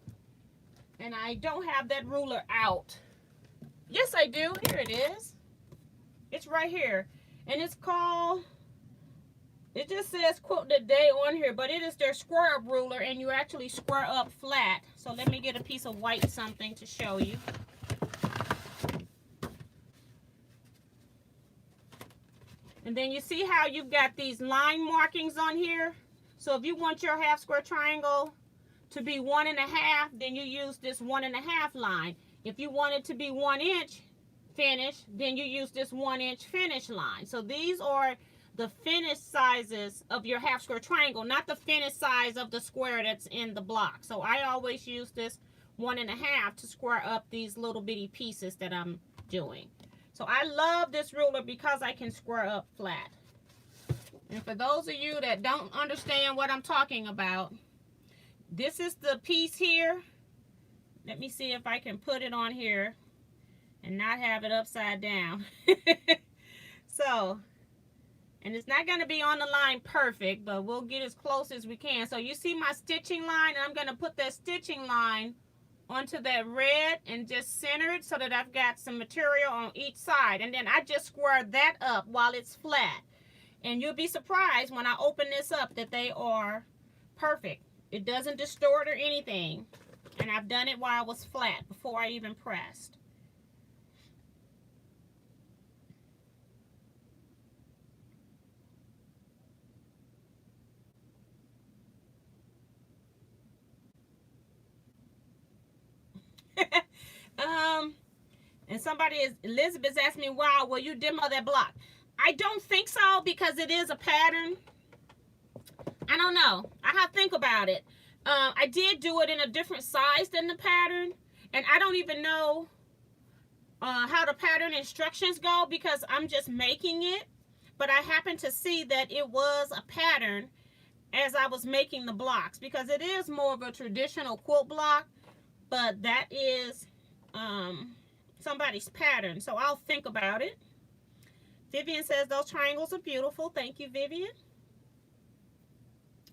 A: And I don't have that ruler out. Yes, I do. Here it is. It's right here. And it's called, it just says Quilting Today on here, but it is their square up ruler, and you actually square up flat. So let me get a piece of white something to show you. And then you see how you've got these line markings on here. So if you want your half square triangle to be 1.5, then you use this 1.5 line. If you want it to be 1 inch finish, then you use this 1 inch finish line. So these are the finished sizes of your half square triangle, not the finished size of the square that's in the block. So I always use this 1.5 to square up these little bitty pieces that I'm doing. So I love this ruler because I can square up flat. And for those of you that don't understand what I'm talking about, this is the piece here. Let me see if I can put it on here and not have it upside down. So, and it's not going to be on the line perfect, but we'll get as close as we can. So you see my stitching line, and I'm going to put that stitching line onto that red and just center it so that I've got some material on each side. And then I just square that up while it's flat. And you'll be surprised when I open this up that they are perfect. It doesn't distort or anything. And I've done it while I was flat before I even pressed. And Elizabeth's asked me, wow, will you demo that block? I don't think so, because it is a pattern. I don't know. I have to think about it. I did do it in a different size than the pattern, and I don't even know how the pattern instructions go because I'm just making it. But I happened to see that it was a pattern as I was making the blocks, because it is more of a traditional quilt block, but that is somebody's pattern. So I'll think about it. Vivian says those triangles are beautiful. Thank you, Vivian.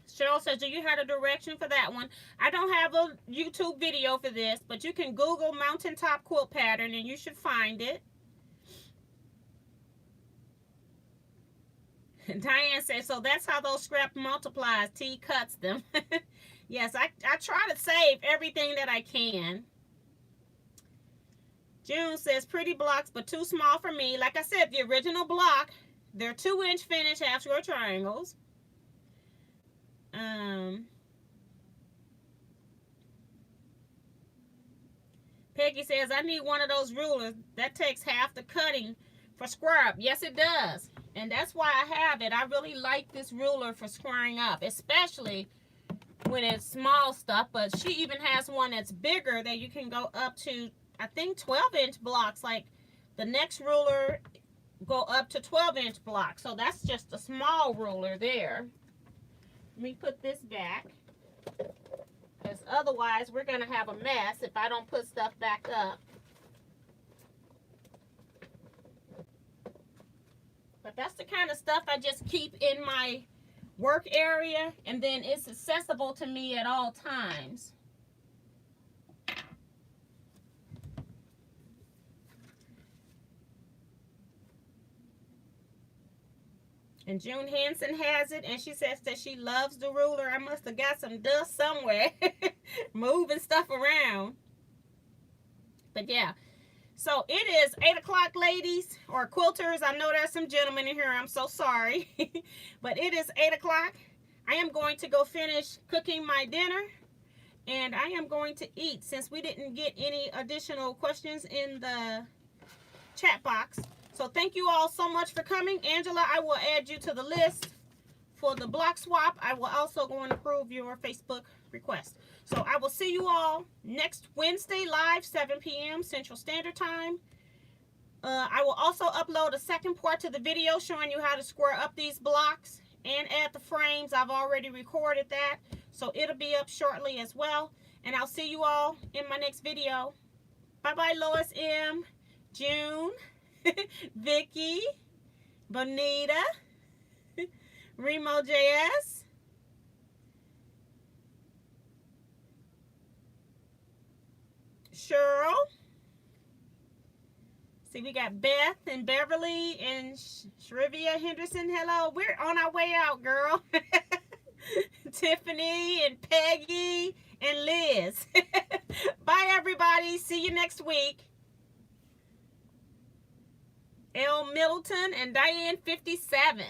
A: Cheryl says, do you have a direction for that one? I don't have a YouTube video for this, but you can Google Mountaintop quilt pattern and you should find it. Diane says, so that's how those scrap multiplies. T cuts them. Yes, I try to save everything that I can. June says, pretty blocks, but too small for me. Like I said, the original block, they're 2-inch finish half square triangles. Peggy says, I need one of those rulers. That takes half the cutting for square up. Yes, it does. And that's why I have it. I really like this ruler for squaring up, especially when it's small stuff. But she even has one that's bigger that you can go up to, I think, 12-inch blocks. Like the next ruler go up to 12-inch blocks. So that's just a small ruler there. Let me put this back, because otherwise we're going to have a mess if I don't put stuff back up. But that's the kind of stuff I just keep in my work area, and then it's accessible to me at all times. And June Hansen has it, and she says that she loves the ruler. I must have got some dust somewhere moving stuff around. But yeah, so it is 8 o'clock, ladies, or quilters. I know there's some gentlemen in here. I'm so sorry. But it is 8 o'clock. I am going to go finish cooking my dinner. And I am going to eat, since we didn't get any additional questions in the chat box. So thank you all so much for coming. Angela, I will add you to the list for the block swap. I will also go and approve your Facebook request. So I will see you all next Wednesday live, 7 p.m. Central Standard Time. I will also upload a second part to the video showing you how to square up these blocks and add the frames. I've already recorded that, so it'll be up shortly as well. And I'll see you all in my next video. Bye-bye, Lois M., June, Vicky, Bonita, Remo JS, Cheryl. See, we got Beth and Beverly and Shrivia Henderson. Hello. We're on our way out, girl. Tiffany and Peggy and Liz. Bye, everybody. See you next week. L. Middleton and Diane 57.